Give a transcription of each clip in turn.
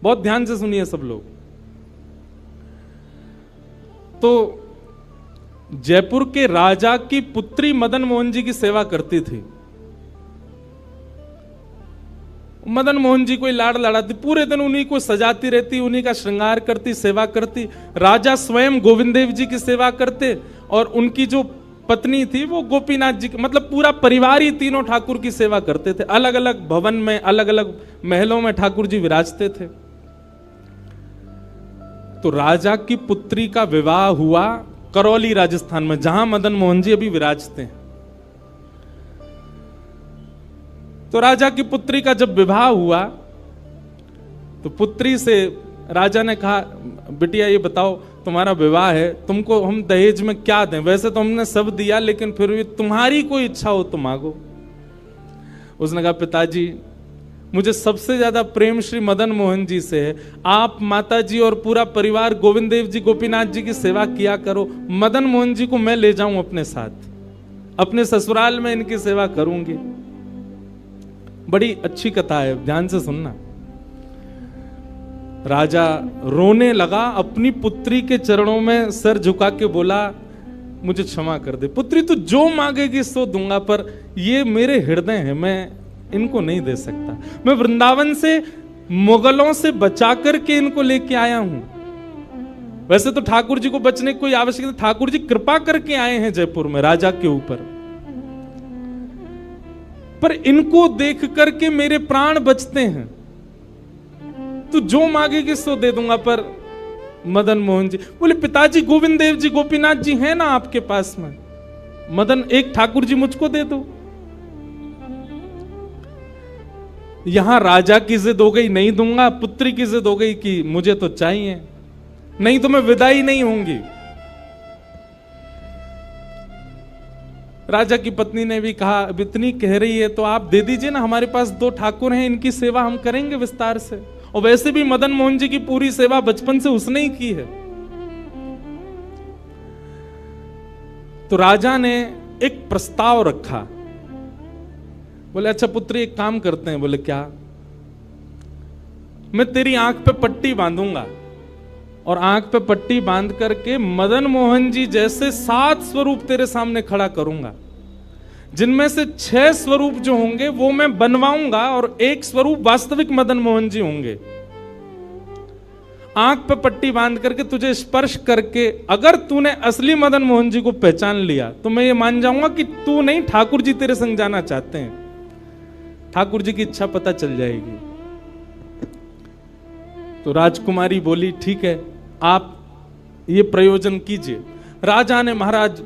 बहुत ध्यान से सुनिए सब लोग। तो जयपुर के राजा की पुत्री मदन मोहन जी की सेवा करती थी। मदन मोहन जी कोई लाड़ लड़ाती, पूरे दिन उन्हीं को सजाती रहती, उन्हीं का श्रृंगार करती, सेवा करती। राजा स्वयं गोविंद देव जी की सेवा करते और उनकी जो पत्नी थी वो गोपीनाथ जी, मतलब पूरा परिवार ही तीनों ठाकुर की सेवा करते थे। अलग अलग भवन में, अलग अलग महलों में ठाकुर जी विराजते थे। तो राजा की पुत्री का विवाह हुआ करौली राजस्थान में, जहां मदन मोहन जी अभी विराजते हैं। तो राजा की पुत्री का जब विवाह हुआ तो पुत्री से राजा ने कहा, बिटिया ये बताओ तुम्हारा विवाह है, तुमको हम दहेज में क्या दें? वैसे तो हमने सब दिया, लेकिन फिर भी तुम्हारी कोई इच्छा हो तो मांगो। उसने कहा, पिताजी मुझे सबसे ज्यादा प्रेम श्री मदन मोहन जी से है। आप माता जी और पूरा परिवार गोविंद देव जी, गोपीनाथ जी की सेवा किया करो। मदन मोहन जी को मैं ले जाऊं अपने साथ, अपने ससुराल में इनकी सेवा करूंगी। बड़ी अच्छी कथा है, ध्यान से सुनना। राजा रोने लगा, अपनी पुत्री के चरणों में सर झुका के बोला, मुझे क्षमा कर दे पुत्री, तू जो मांगेगी सो दूंगा, पर ये मेरे हृदय है, मैं इनको नहीं दे सकता। मैं वृंदावन से मुगलों से बचा करके इनको लेके आया हूं। वैसे तो ठाकुर जी को बचने की कोई आवश्यकता, ठाकुर जी कृपा करके आए हैं जयपुर में राजा के ऊपर, पर इनको देख करके मेरे प्राण बचते हैं। तू जो मांगेगी सो दे दूंगा। पर मदन मोहन जी बोले, पिताजी गोविंद देव जी, गोपीनाथ जी हैं ना आपके पास में, मदन एक ठाकुर जी मुझको दे दो। यहां राजा की जिद हो गई, नहीं दूंगा। पुत्री की जिद हो गई कि मुझे तो चाहिए, नहीं तो मैं विदाई नहीं होंगी। राजा की पत्नी ने भी कहा, अब इतनी कह रही है तो आप दे दीजिए ना, हमारे पास 2 ठाकुर हैं, इनकी सेवा हम करेंगे विस्तार से। और वैसे भी मदन मोहन जी की पूरी सेवा बचपन से उसने ही की है। तो राजा ने एक प्रस्ताव रखा। बोले, अच्छा पुत्री एक काम करते हैं। बोले, क्या? मैं तेरी आंख पे पट्टी बांधूंगा और आंख पे पट्टी बांध करके मदन मोहन जी जैसे 7 स्वरूप तेरे सामने खड़ा करूंगा, जिनमें से 6 स्वरूप जो होंगे वो मैं बनवाऊंगा और 1 स्वरूप वास्तविक मदन मोहन जी होंगे। आंख पे पट्टी बांध करके तुझे स्पर्श करके अगर तूने असली मदन मोहन जी को पहचान लिया तो मैं ये मान जाऊंगा कि तू नहीं, ठाकुर जी तेरे संग जाना चाहते हैं। ठाकुर जी की इच्छा पता चल जाएगी। तो राजकुमारी बोली, ठीक है, आप ये प्रयोजन कीजिए। राजा ने महाराज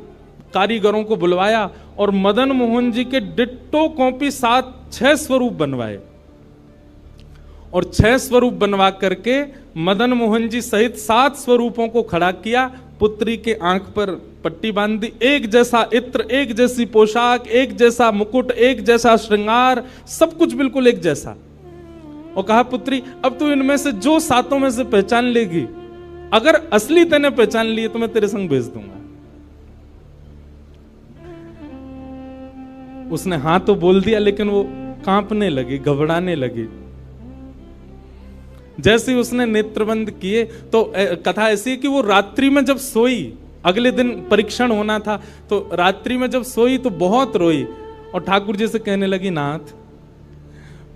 कारीगरों को बुलवाया और मदन मोहन जी के डिट्टो कॉपी 6 स्वरूप बनवाए और 6 स्वरूप बनवा करके मदन मोहन जी सहित 7 स्वरूपों को खड़ा किया। पुत्री के आंख पर पट्टी बांध दी, एक जैसा इत्र, एक जैसी पोशाक, एक जैसा मुकुट, एक जैसा श्रृंगार, सब कुछ बिल्कुल एक जैसा। और कहा, पुत्री अब तू इनमें से जो 7 में से पहचान लेगी, अगर असली तूने पहचान लिए तो मैं तेरे संग भेज दूंगा। उसने हाँ तो बोल दिया, लेकिन वो कांपने लगी, घबराने लगी। जैसे ही उसने नेत्रबंद किए तो कथा ऐसी है कि वो रात्रि में जब सोई, अगले दिन परीक्षण होना था, तो रात्रि में जब सोई तो बहुत रोई और ठाकुर जी से कहने लगी, नाथ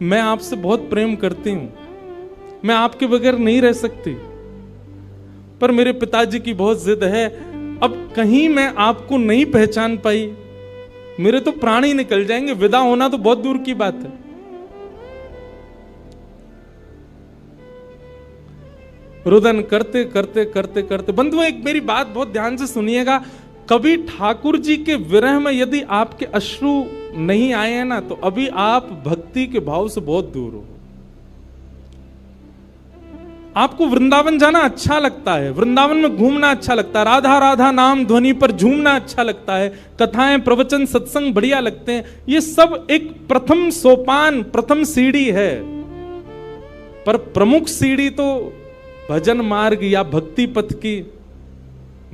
मैं आपसे बहुत प्रेम करती हूं, मैं आपके बगैर नहीं रह सकती, पर मेरे पिताजी की बहुत जिद है। अब कहीं मैं आपको नहीं पहचान पाई, मेरे तो प्राण ही निकल जाएंगे, विदा होना तो बहुत दूर की बात है। रुदन करते करते करते करते, बंधुओं एक मेरी बात बहुत ध्यान से सुनिएगा, कभी ठाकुर जी के विरह में यदि आपके अश्रु नहीं आए हैं ना, तो अभी आप भक्ति के भाव से बहुत दूर हो। आपको वृंदावन जाना अच्छा लगता है, वृंदावन में घूमना अच्छा लगता है, राधा राधा नाम ध्वनि पर झूमना अच्छा लगता है, कथाएं प्रवचन सत्संग बढ़िया लगते हैं। ये सब एक प्रथम सोपान, प्रथम सीढ़ी है, पर प्रमुख सीढ़ी तो भजन मार्ग या भक्ति पथ की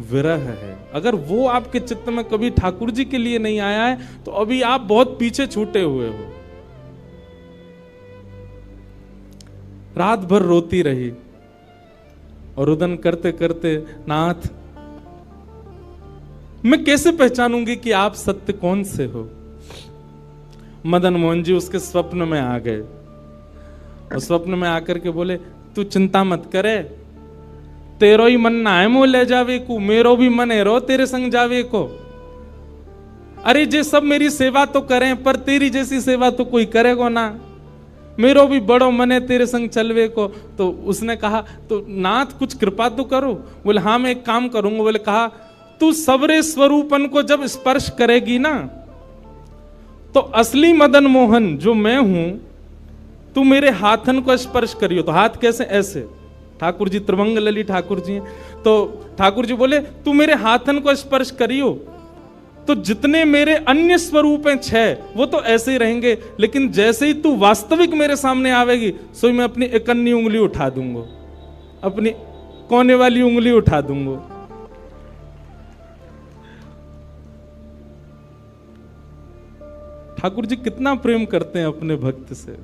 विरह है। अगर वो आपके चित्त में कभी ठाकुर जी के लिए नहीं आया है तो अभी आप बहुत पीछे छूटे हुए हो। रात भर रोती रही और रुदन करते करते, नाथ मैं कैसे पहचानूंगी कि आप सत्य कौन से हो। मदन मोहन जी उसके स्वप्न में आ गए और स्वप्न में आकर के बोले, तू चिंता मत करे, तेरो ही मन ना है मुंह ले जावे को, मेरो भी मन है रो तेरे संग जावे को। अरे जे सब मेरी सेवा तो करें, पर तेरी जैसी सेवा तो कोई करेगा ना, मेरो भी बड़ो मन है तेरे संग चलवे को। तो उसने कहा, तो नाथ कुछ कृपा तो करो। बोले हाँ मैं एक काम करूंगा। बोले कहा, तू सबरे स्वरूपन को जब स्पर्श करेगी ना, तो असली मदन मोहन जो मैं हूं, तू मेरे हाथन को स्पर्श करियो। तो हाथ कैसे? ऐसे। ठाकुर जी त्रिभंग लली ठाकुर जी हैं, तो ठाकुर जी बोले तू मेरे हाथन को स्पर्श करियो, तो जितने मेरे अन्य स्वरूप हैं 6 वो तो ऐसे ही रहेंगे, लेकिन जैसे ही तू वास्तविक मेरे सामने आवेगी, सो मैं अपनी इकन्नी उंगली उठा दूंगा, अपनी कोने वाली उंगली उठा दूंगा। ठाकुर जी कितना प्रेम करते हैं अपने भक्त से।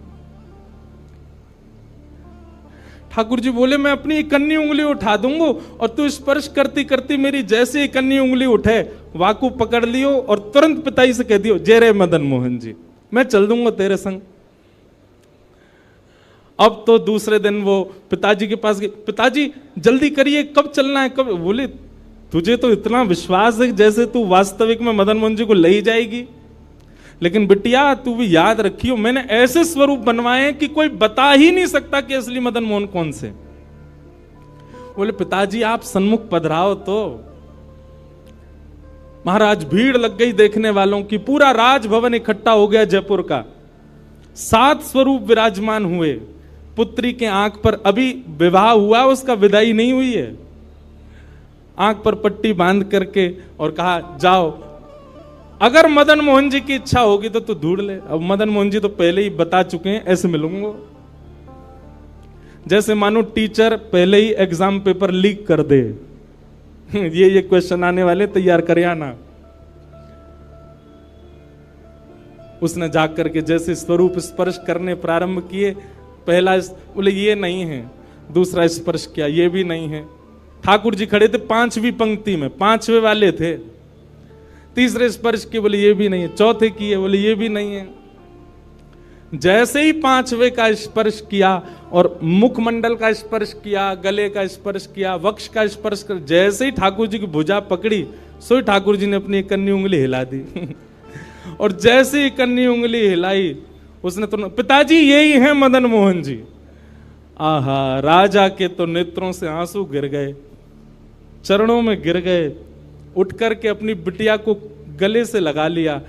ठाकुर जी बोले मैं अपनी इकन्नी उंगली उठा दूंगा और तू स्पर्श करती करती मेरी जैसे इकन्नी उंगली उठे, वाकू पकड़ लियो और तुरंत पिताजी से कह दियो, जय रे मदन मोहन जी, मैं चल दूंगा तेरे संग। अब तो दूसरे दिन वो पिताजी के पास गए, पिताजी जल्दी करिए, कब चलना है कब? बोले तुझे तो इतना विश्वास है जैसे तू वास्तविक में मदन मोहन जी को ले ही जाएगी, लेकिन बिटिया तू भी याद रखियो, मैंने ऐसे स्वरूप बनवाए कि कोई बता ही नहीं सकता कि असली मदन मोहन कौन से। बोले पिताजी आप सन्मुख पधराओ। तो महाराज भीड़ लग गई देखने वालों की, पूरा राजभवन इकट्ठा हो गया जयपुर का। 7 स्वरूप विराजमान हुए। पुत्री के आंख पर अभी विवाह हुआ, उसका विदाई नहीं हुई है, आंख पर पट्टी बांध करके और कहा जाओ, अगर मदन मोहन जी की इच्छा होगी तो तू ढूंढ ले। अब मदन मोहन जी तो पहले ही बता चुके हैं, ऐसे मिलूंगा। जैसे मानो टीचर पहले ही एग्जाम पेपर लीक कर दे, ये क्वेश्चन आने वाले, तैयार कर आना। उसने जाग करके जैसे स्वरूप स्पर्श करने प्रारंभ किए, पहला बोले ये नहीं है, दूसरा स्पर्श किया, ये भी नहीं है। ठाकुर जी खड़े थे 5वीं पंक्ति में, 5वें वाले थे। तीसरे स्पर्श किए, बोले ये भी नहीं है। चौथे किए, बोले ये भी नहीं है। जैसे ही 5वें का स्पर्श किया और मुखमंडल का स्पर्श किया, गले का स्पर्श किया, वक्ष का स्पर्श कर, जैसे ही ठाकुर जी की भुजा पकड़ी, सो ही ठाकुर जी ने अपनी इकन्नी उंगली हिला दी। और जैसे ही इकन्नी उंगली हिलाई, उसने तो, पिताजी यही है मदन मोहन जी। आहा, राजा के तो नेत्रों से आंसू गिर गए, चरणों में गिर गए, उठ करके अपनी बिटिया को गले से लगा लिया,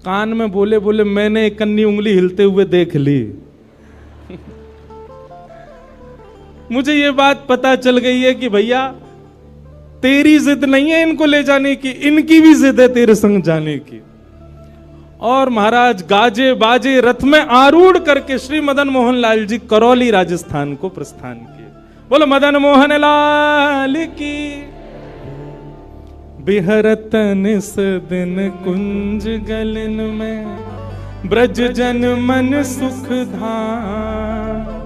कान में बोले बोले मैंने इकन्नी उंगली हिलते हुए देख ली। मुझे ये बात पता चल गई है कि भैया तेरी जिद नहीं है इनको ले जाने की, इनकी भी जिद है तेरे संग जाने की। और महाराज गाजे बाजे रथ में आरूढ़ करके श्री मदन मोहन लाल जी करौली राजस्थान को प्रस्थान किए। बोलो मदन मोहन लाल की। बिहरत निस दिन कुंज गलन में, ब्रज जन मन सुख धाम।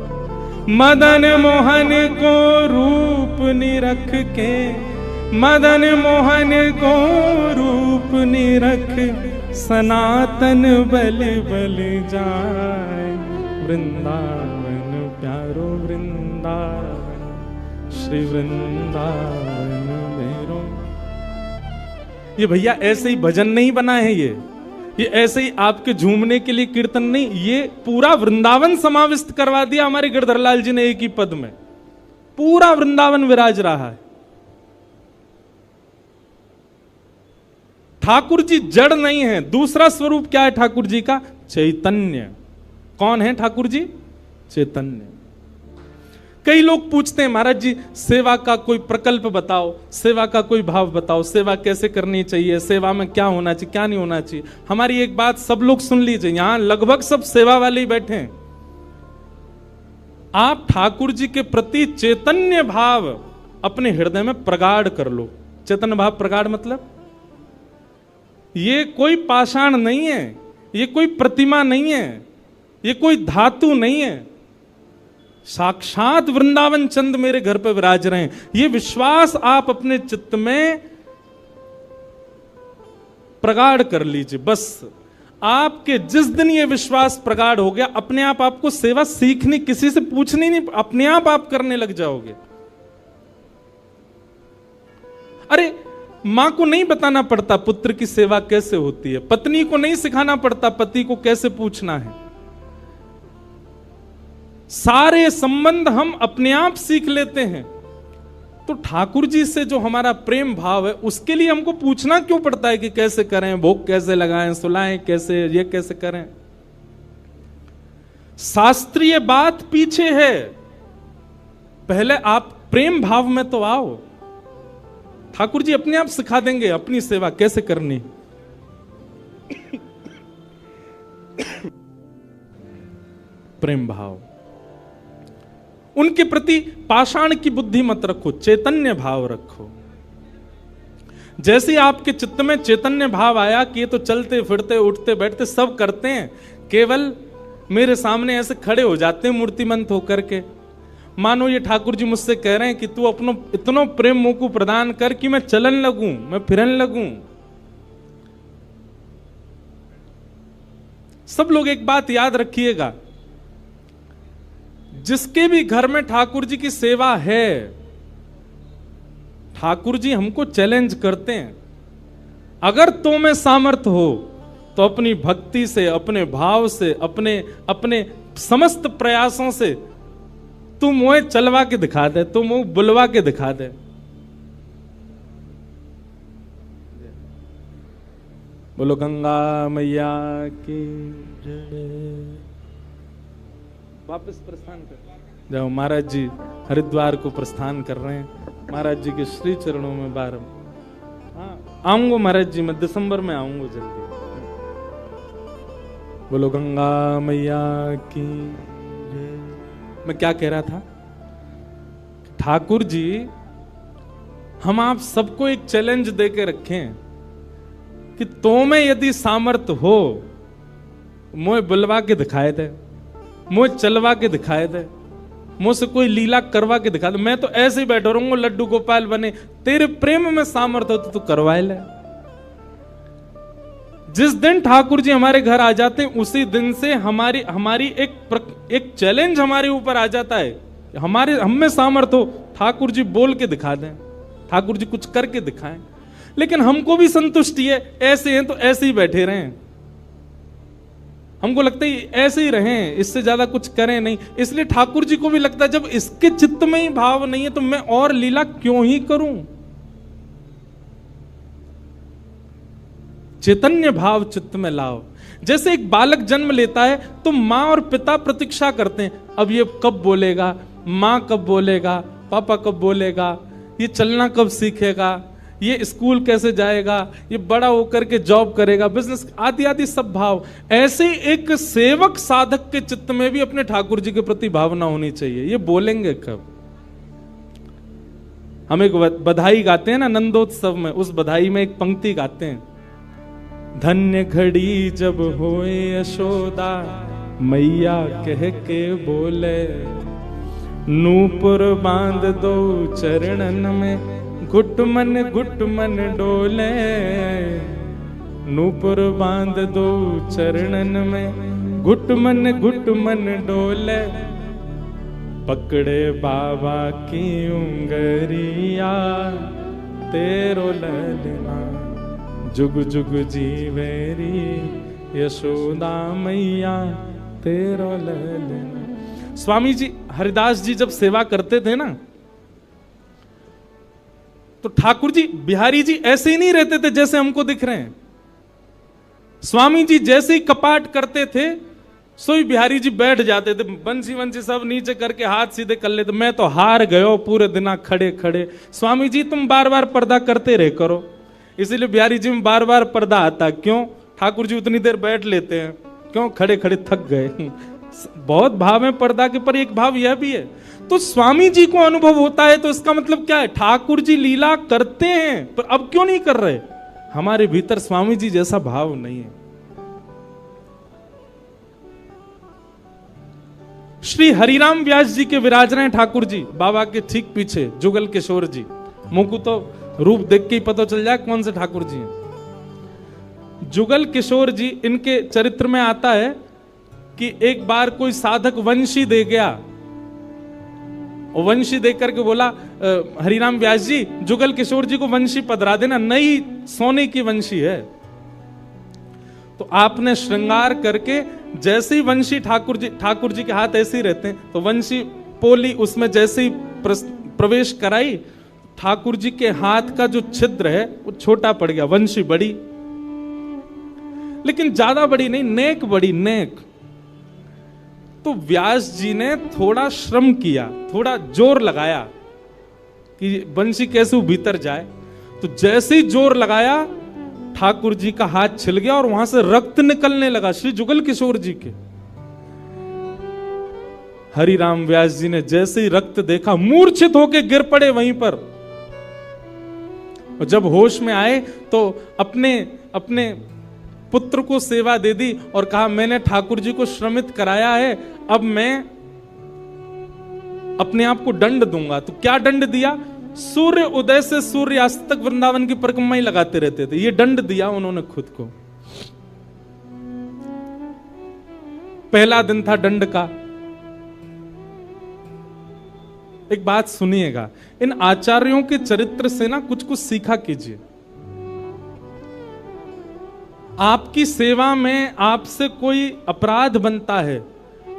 मदन मोहन को रूप निरख के, मदन मोहन को रूप निरख, सनातन बल बल जाए। वृंदावन प्यारो वृंदावन, श्री वृंदावन मेरो। ये भैया ऐसे ही भजन नहीं बना है, ये ऐसे ही आपके झूमने के लिए कीर्तन नहीं, ये पूरा वृंदावन समाविष्ट करवा दिया हमारे गिरधरलाल जी ने एक ही पद में। पूरा वृंदावन विराज रहा है। ठाकुर जी जड़ नहीं है। दूसरा स्वरूप क्या है ठाकुर जी का? चैतन्य। कौन है ठाकुर जी? चैतन्य। कई लोग पूछते हैं महाराज जी सेवा का कोई प्रकल्प बताओ, सेवा का कोई भाव बताओ, सेवा कैसे करनी चाहिए, सेवा में क्या होना चाहिए क्या नहीं होना चाहिए। हमारी एक बात सब लोग सुन लीजिए, यहां लगभग सब सेवा वाले ही बैठे हैं। आप ठाकुर जी के प्रति चैतन्य भाव अपने हृदय में प्रगाढ़ कर लो। चैतन्य भाव प्रगाढ़ मतलब ये कोई पाषाण नहीं है, ये कोई प्रतिमा नहीं है, ये कोई धातु नहीं है, साक्षात वृंदावन चंद मेरे घर पर विराज रहे हैं, ये विश्वास आप अपने चित्त में प्रगाढ़ कर लीजिए। बस आपके जिस दिन ये विश्वास प्रगाढ़ हो गया, अपने आप आपको सेवा सीखनी, किसी से पूछनी नहीं, अपने आप करने लग जाओगे। अरे मां को नहीं बताना पड़ता पुत्र की सेवा कैसे होती है, पत्नी को नहीं सिखाना पड़ता पति को कैसे पूछना है। सारे संबंध हम अपने आप सीख लेते हैं। तो ठाकुर जी से जो हमारा प्रेम भाव है, उसके लिए हमको पूछना क्यों पड़ता है कि कैसे करें, भोग कैसे लगाएं, सुलाएं कैसे, ये कैसे करें। शास्त्रीय बात पीछे है, पहले आप प्रेम भाव में तो आओ। ठाकुर जी अपने आप सिखा देंगे अपनी सेवा कैसे करनी। प्रेम भाव, उनके प्रति पाषाण की बुद्धि मत रखो, चैतन्य भाव रखो। जैसे आपके चित्त में चैतन्य भाव आया कि ये तो चलते फिरते उठते बैठते सब करते हैं, केवल मेरे सामने ऐसे खड़े हो जाते हैं मूर्तिमंत होकर के, मानो ये ठाकुर जी मुझसे कह रहे हैं कि तू अपनो इतना प्रेम मोको प्रदान कर कि मैं चलन लगूं, मैं फिरन लगूं। सब लोग एक बात याद रखिएगा, जिसके भी घर में ठाकुर जी की सेवा है, ठाकुर जी हमको चैलेंज करते हैं, अगर तो में सामर्थ्य हो तो अपनी भक्ति से, अपने भाव से, अपने समस्त प्रयासों से तू मुझे चलवा के दिखा दे, तू मुझे बुलवा के दिखा दे। बोलो गंगा मैया की जय। वापस प्रस्थान कर जाओ। महाराज जी हरिद्वार को प्रस्थान कर रहे हैं, महाराज जी के श्री चरणों में बार। हाँ आऊंगा महाराज जी, मैं दिसंबर में आऊंगा जल्दी। बोलो गंगा मैया की। मैं क्या कह रहा था, ठाकुर जी हम आप सबको एक चैलेंज देके रखें कि तो में यदि सामर्थ्य हो, मुझे बुलवा के दिखाए दे, मुझे चलवा के दिखाए दे, मुझसे कोई लीला करवा के दिखा दे। मैं तो ऐसे ही बैठा रहूंगा लड्डू गोपाल बने, तेरे प्रेम में सामर्थ्य हो तो तू करवाए ले। जिस दिन ठाकुर जी हमारे घर आ जाते हैं, उसी दिन से हमारी एक चैलेंज हमारे ऊपर आ जाता है। हम में सामर्थ्य हो, ठाकुर जी बोल के दिखा दें, ठाकुर जी कुछ करके दिखाएं। लेकिन हमको भी संतुष्टि है, ऐसे हैं तो ऐसे ही बैठे रहें, हमको लगता है ऐसे ही रहें, इससे ज्यादा कुछ करें नहीं। इसलिए ठाकुर जी को भी लगता है जब इसके चित्त में ही भाव नहीं है तो मैं और लीला क्यों ही करूं। चैतन्य भाव चित्त में लाओ। जैसे एक बालक जन्म लेता है तो मां और पिता प्रतीक्षा करते हैं, अब ये कब बोलेगा, मां कब बोलेगा, पापा कब बोलेगा, ये चलना कब सीखेगा, ये स्कूल कैसे जाएगा, ये बड़ा होकर के जॉब करेगा, बिजनेस आदि आदि सब भाव। ऐसे एक सेवक साधक के चित्त में भी अपने ठाकुर जी के प्रति भावना होनी चाहिए। ये बोलेंगे कब। हम एक बधाई गाते हैं ना नंदोत्सव में, उस बधाई में एक पंक्ति गाते हैं, धन्य घड़ी जब होए यशोदा मैया कह के बोले, नूपुर बांध दो चरणन में घुट मन डोले, नूपुर बांध दो चरणन में घुट मन डोले, पकड़े बाबा की उंगरिया तेरो ललना, जुग जुग जीवेरी यशोदा मैया तेरो ललना। स्वामी जी हरिदास जी जब सेवा करते थे ना, तो ठाकुर जी बिहारी जी ऐसे ही नहीं रहते थे जैसे हमको दिख रहे हैं। स्वामी जी जैसे ही कपाट करते थे, सोई बिहारी जी बैठ जाते थे, बंसी वंसी सब नीचे करके हाथ सीधे कर लेते। मैं तो हार गयो पूरे दिन खड़े खड़े। स्वामी जी तुम बार बार पर्दा करते रहे करो। इसीलिए बिहारी जी में बार बार पर्दा आता। क्यों? ठाकुर जी उतनी देर बैठ लेते हैं, क्यों? खड़े खड़े थक गए। बहुत भाव है पर्दा के, पर एक भाव यह भी है। तो स्वामी जी को अनुभव होता है, तो इसका मतलब क्या है? ठाकुर जी लीला करते हैं, पर अब क्यों नहीं कर रहे? हमारे भीतर स्वामी जी जैसा भाव नहीं है। श्री हरिराम व्यास जी के विराज रहे हैं ठाकुर जी, बाबा के ठीक पीछे जुगल किशोर जी। मुंह को तो रूप देख के ही पता चल जाए कौन से ठाकुर जी हैं। जुगल किशोर जी, इनके चरित्र में आता है कि एक बार कोई साधक वंशी दे गया, और वंशी देख करके बोला हरिराम व्यास जी जुगल किशोर जी को वंशी पधरा देना, नई सोने की वंशी है। तो आपने श्रृंगार करके जैसे ही वंशी ठाकुर जी के हाथ ऐसे ही रहते हैं, तो वंशी पोली उसमें जैसे ही प्रवेश कराई, ठाकुर जी के हाथ का जो छिद्र है वो छोटा पड़ गया, वंशी बड़ी, लेकिन ज्यादा बड़ी नहीं, नेक बड़ी, नेक। तो व्यास जी ने थोड़ा श्रम किया, थोड़ा जोर लगाया कि वंशी कैसे वो भीतर जाए। तो जैसे ही जोर लगाया, ठाकुर जी का हाथ छिल गया और वहां से रक्त निकलने लगा श्री जुगल किशोर जी के। हरिराम व्यास जी ने जैसे ही रक्त देखा, मूर्छित होकर गिर पड़े वहीं पर। और जब होश में आए तो अपने पुत्र को सेवा दे दी और कहा मैंने ठाकुर जी को श्रमित कराया है, अब मैं अपने आप को दंड दूंगा। तो क्या दंड दिया? सूर्य उदय से सूर्यास्त तक वृंदावन की परिक्रमा ही लगाते रहते थे, ये दंड दिया उन्होंने खुद को। पहला दिन था दंड का। एक बात सुनिएगा, इन आचार्यों के चरित्र से ना कुछ कुछ सीखा कीजिए। आपकी सेवा में आपसे कोई अपराध बनता है,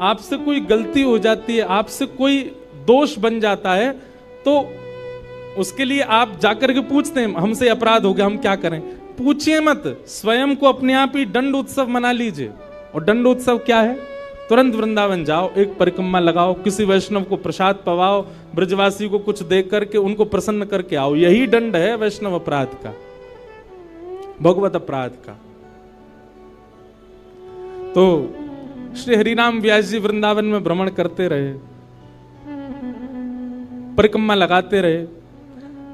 आपसे कोई गलती हो जाती है, आपसे कोई दोष बन जाता है, तो उसके लिए आप जाकर के पूछते हैं हमसे अपराध हो गया, हम क्या करें? पूछिए मत, स्वयं को अपने आप ही दंड उत्सव मना लीजिए। और दंड उत्सव क्या है? तुरंत वृंदावन जाओ, एक परिक्रमा लगाओ, किसी वैष्णव को प्रसाद पवाओ, ब्रजवासी को कुछ दे करके उनको प्रसन्न करके आओ। यही दंड है वैष्णव अपराध का, भगवत अपराध का। तो श्री हरिराम व्यास जी वृंदावन में भ्रमण करते रहे, परिक्रमा लगाते रहे।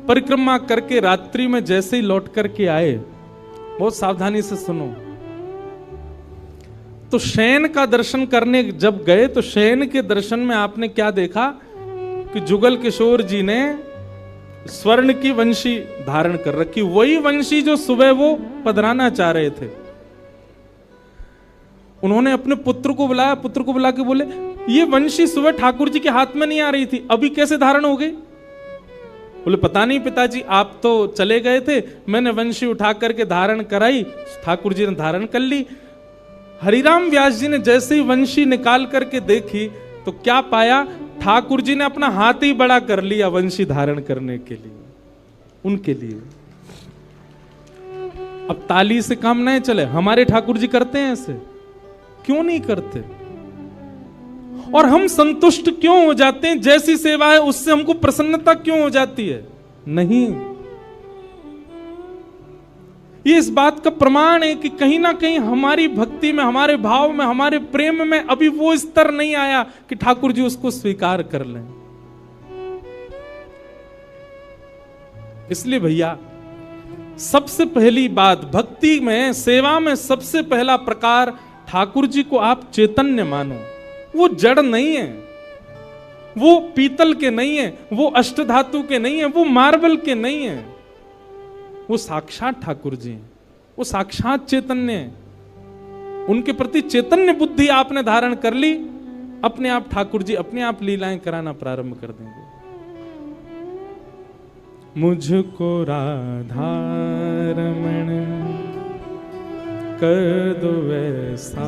परिक्रमा करके रात्रि में जैसे ही लौट करके आए, बहुत सावधानी से सुनो, तो शयन का दर्शन करने जब गए तो शयन के दर्शन में आपने क्या देखा कि जुगल किशोर जी ने स्वर्ण की वंशी धारण कर रखी, वही वंशी जो सुबह वो पधराना चाह रहे थे। उन्होंने अपने पुत्र को बुलाया, पुत्र को बुला के बोले ये वंशी सुबह ठाकुर जी के हाथ में नहीं आ रही थी, अभी कैसे धारण हो गई? बोले पता नहीं पिताजी, आप तो चले गए थे, मैंने वंशी उठा करके धारण कराई, ठाकुर जी ने धारण कर ली। हरिराम व्यास जी ने जैसे ही वंशी निकाल करके देखी तो क्या पाया? ठाकुर जी ने अपना हाथ ही बड़ा कर लिया वंशी धारण करने के लिए, उनके लिए। अब ताली से काम नहीं चले, हमारे ठाकुर जी करते हैं ऐसे? क्यों नहीं करते? और हम संतुष्ट क्यों हो जाते हैं? जैसी सेवा है उससे हमको प्रसन्नता क्यों हो जाती है? नहीं। ये इस बात का प्रमाण है कि कहीं ना कहीं हमारी भक्ति में, हमारे भाव में, हमारे प्रेम में अभी वो स्तर नहीं आया कि ठाकुर जी उसको स्वीकार कर लें। इसलिए भैया, सबसे पहली बात भक्ति में, सेवा में सबसे पहला प्रकार, ठाकुर जी को आप चैतन्य मानो। वो जड़ नहीं है, वो पीतल के नहीं है, वो अष्टधातु के नहीं है, वो मार्बल के नहीं है, वो साक्षात ठाकुर जी हैं, वो साक्षात चैतन्य है। उनके प्रति चैतन्य बुद्धि आपने धारण कर ली, अपने आप ठाकुर जी अपने आप लीलाएं कराना प्रारंभ कर देंगे। मुझको राधा रमण कर दो वैसा,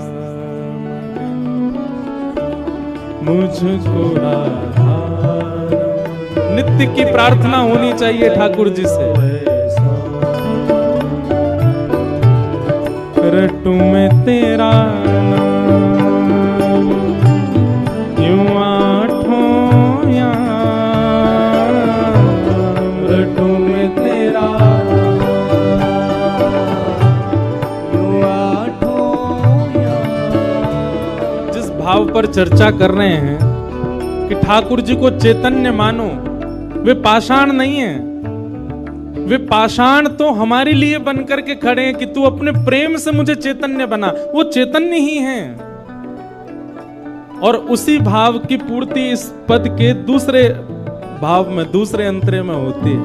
मुझको राधा, नित्य की प्रार्थना होनी चाहिए ठाकुर जी से। रटू में तेरा नाम यूं आठों याम, रटू में तेरा भाव पर चर्चा कर रहे हैं कि ठाकुर जी को चैतन्य मानो, वे पाषाण नहीं है। वे पाषाण तो हमारे लिए बनकर के खड़े हैं कि तू अपने प्रेम से मुझे चैतन्य बना, वो चैतन्य ही हैं। और उसी भाव की पूर्ति इस पद के दूसरे भाव में, दूसरे अंतरे में होती है।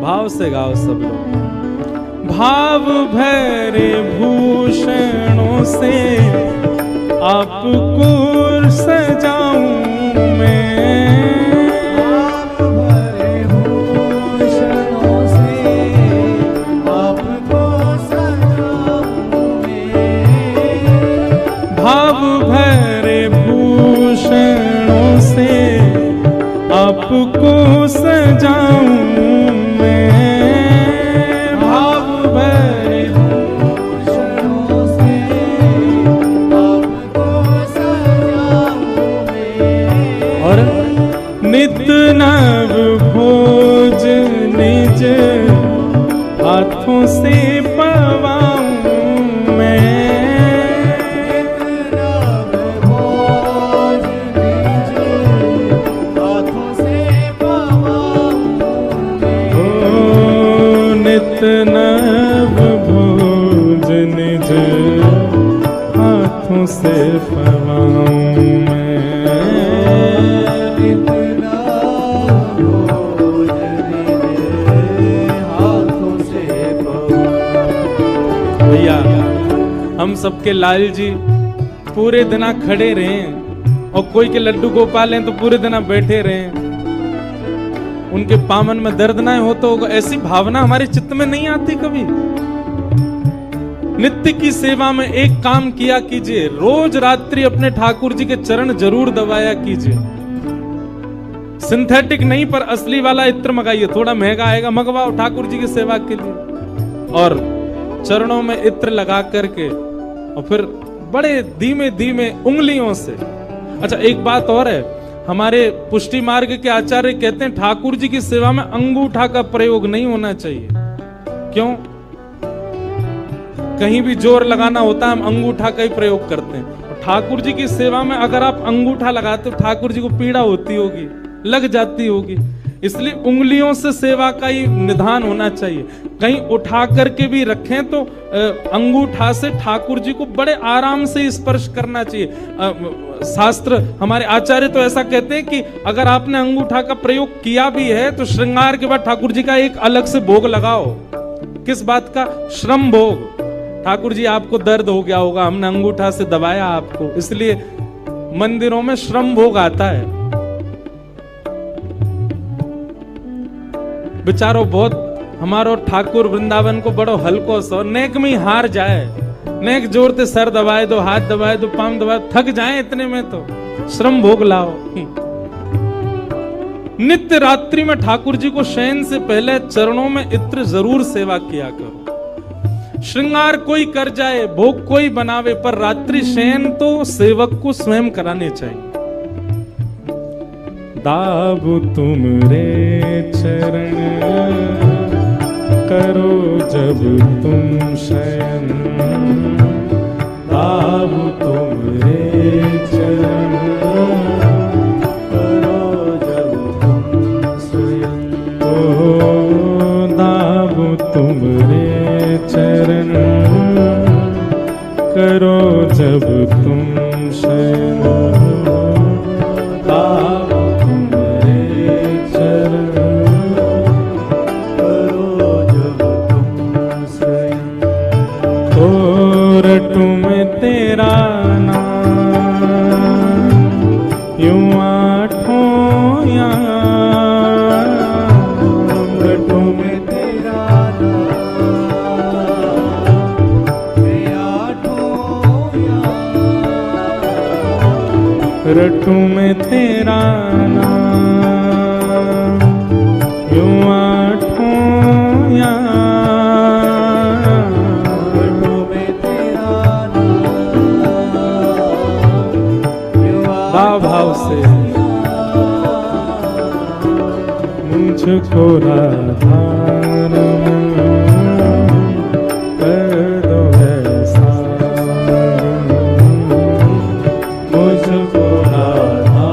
भाव से गाओ सब लोग। भाव भरे भूषणों से आपको सजाऊं मैं, भाव भरे भूषणों से आपको सजाऊं मैं, भाव भरे भूषणों से आपको सजाऊं मैं, भाव भरे भूषणों से आपको सजाऊं मैं, और नित नव भोज निज हाथों से पवाऊं मैं, नित नव भोज निज हाथों से पवाऊं मैं, नित नव भोज निज हाथों से पवाऊं। भैया हम सबके लाल जी पूरे दिना खड़े रहे और कोई के लड्डू गोपाल हैं तो पूरे दिना बैठे रहे, उनके पामन में दर्द ना हो तो ऐसी भावना हमारे चित्त में नहीं आती कभी। नित्य की सेवा में एक काम किया कीजिए, रोज रात्रि अपने ठाकुर जी के चरण जरूर दबाया कीजिए। सिंथेटिक नहीं पर असली वाला इत्र मंगाइए, थोड़ा महंगा आएगा, मंगवाओ ठाकुर जी की सेवा के लिए, और चरणों में इत्र लगा करके और फिर बड़े धीमे धीमे उंगलियों से। अच्छा एक बात और है, हमारे पुष्टि मार्ग के आचार्य कहते हैं ठाकुर जी की सेवा में अंगूठा का प्रयोग नहीं होना चाहिए। क्यों? कहीं भी जोर लगाना होता है हम अंगूठा का ही प्रयोग करते हैं, और ठाकुर जी की सेवा में अगर आप अंगूठा लगाते हो ठाकुर जी को पीड़ा होती होगी, लग जाती होगी, इसलिए उंगलियों से सेवा का ही निधान होना चाहिए। कहीं उठा करके भी रखें तो अंगूठा से ठाकुर जी को बड़े आराम से स्पर्श करना चाहिए। शास्त्र हमारे आचार्य तो ऐसा कहते हैं कि अगर आपने अंगूठा का प्रयोग किया भी है तो श्रृंगार के बाद ठाकुर जी का एक अलग से भोग लगाओ। किस बात का? श्रम भोग। ठाकुर जी आपको दर्द हो गया होगा, हमने अंगूठा से दबाया आपको, इसलिए मंदिरों में श्रम भोग आता है। बेचारो बहुत हमारो ठाकुर वृंदावन को बड़ो हल्को सो नेक में ही हार जाए, नेक जोरते सर दबाए दो, हाथ दबाए दो, पांव दबाए, थक जाए इतने में तो श्रम भोग लाओ। नित्य रात्रि में ठाकुर जी को शयन से पहले चरणों में इत्र जरूर सेवा किया करो। श्रृंगार कोई कर जाए, भोग कोई बनावे, पर रात्रि शयन तो सेवक को स्वयं कराने चाहिए। दाबु तुमरे चरण करो जब तुम शयन, दाबु तुमरे चरण करो जब तुम शयन, ओ दाबु तुमरे चरण करो जब तुम शयन, दाबु तुमरे चरण करो जब तुम शयन, रटू में तेरा नाम यूं आठों याम, रटू में तेरा नाम आठों याम, रटू में तेरा नाम यूं आठों याम, भाव से मुझको राधा कर दो ऐसा, मुझको राधा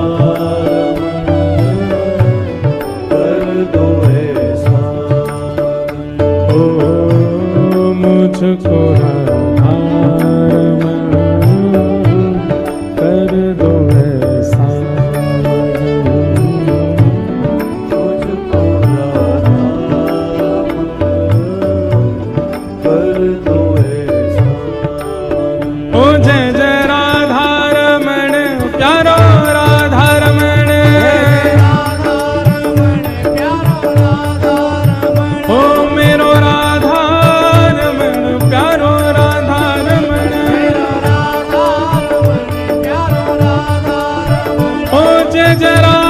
कर दो ऐसा, ओ मुझको राधा कर दो जय जय राम